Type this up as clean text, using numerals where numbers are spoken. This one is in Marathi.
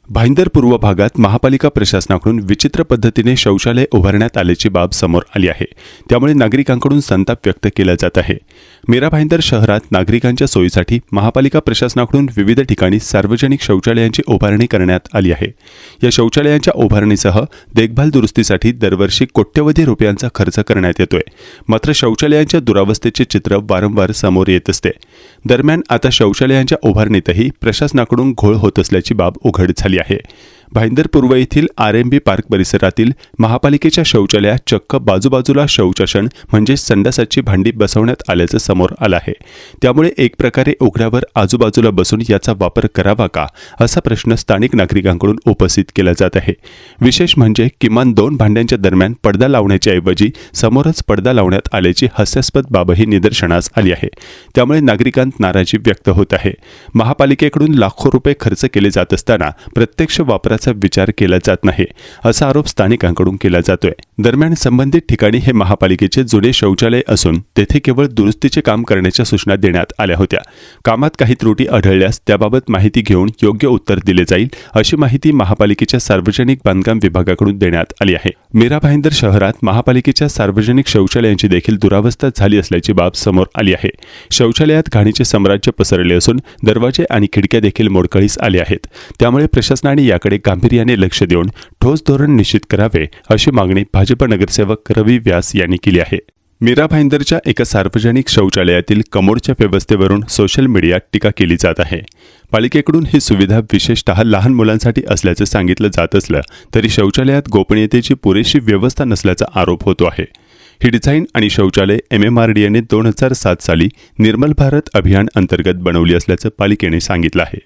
भाईंदर पूर्व भागात महापालिका प्रशासनाकडून विचित्र पद्धतीने शौचालय उभारण्यात आल्याची बाब समोर आली आहे। त्यामुळे नागरिकांकडून संताप व्यक्त केला जात आहे। मीरा भाईंदर शहरात नागरिकांच्या सोयीसाठी महापालिका प्रशासनाकडून विविध ठिकाणी सार्वजनिक शौचालयांची उभारणी करण्यात आली आहे। या शौचालयांच्या उभारणीसह देखभाल दुरुस्तीसाठी दरवर्षी कोट्यवधी रुपयांचा खर्च करण्यात येतोय। मात्र शौचालयांच्या दुरावस्थेचे चित्र वारंवार समोर येत असते। दरम्यान आता शौचालयांच्या उभारणीतही प्रशासनाकडून घोळ होत असल्याची बाब उघड झाली आहे। भाईंदर पूर्व येथील आरएमबी पार्क परिसरातील महापालिकेच्या शौचालयात चक्क बाजूबाजूला शौचासन म्हणजे संडासाची भांडी बसवण्यात आल्याचं समोर आलं आहे। त्यामुळे एक प्रकारे उघड्यावर आजूबाजूला बसून याचा वापर करावा का असा प्रश्न स्थानिक नागरिकांकडून उपस्थित केला जात आहे। विशेष म्हणजे किमान 2 भांड्यांच्या दरम्यान पडदा लावण्याच्या ऐवजी समोरच पडदा लावण्यात आल्याची हास्यास्पद बाबही निदर्शनास आली आहे। त्यामुळे नागरिकांत नाराजी व्यक्त होत आहे। महापालिकेकडून लाखो रुपये खर्च केले जात असताना प्रत्यक्ष वापराचा विचार केला जात नाही असा आरोप स्थानिकांकडून केला जातोय। दरम्यान संबंधित ठिकाणी हे महापालिकेचे जुने शौचालय असून तेथे केवळ दुरुस्तीचे काम करण्याच्या सूचना देण्यात आल्या होत्या। कामात काही त्रुटी आढळल्यास त्याबाबत माहिती घेऊन योग्य उत्तर दिले जाईल अशी माहिती महापालिकेच्या सार्वजनिक बांधकाम विभागाकडून देण्यात आली आहे। मीरा भाईंदर शहरात महापालिकेच्या सार्वजनिक शौचालयांची देखील दुरावस्था झाली असल्याची बाब समोर आली आहे। शौचालयात घाणीचे साम्राज्य पसरले असून दरवाजे आणि खिडक्या देखील मोडकळीस आले आहेत। त्यामुळे प्रशासनाने याकडे गांभीर्याने लक्ष देऊन ठोस धोरण निश्चित करावे अशी मागणी भाजप नगरसेवक रवी व्यास यांनी केली आहे। मीरा भाईंदरच्या एका सार्वजनिक शौचालयातील कमोडच्या व्यवस्थेवरून सोशल मीडियात टीका केली जात आहे। पालिकेकडून ही सुविधा विशेषतः लहान मुलांसाठी असल्याचे सांगितलं जात असलं तरी शौचालयात गोपनीयतेची पुरेशी व्यवस्था नसल्याचा आरोप होतो आहे। ही डिझाईन आणि शौचालय MMRDA ने 2007 साली निर्मल भारत अभियान अंतर्गत बनवली असल्याचं पालिकेने सांगितलं आहे।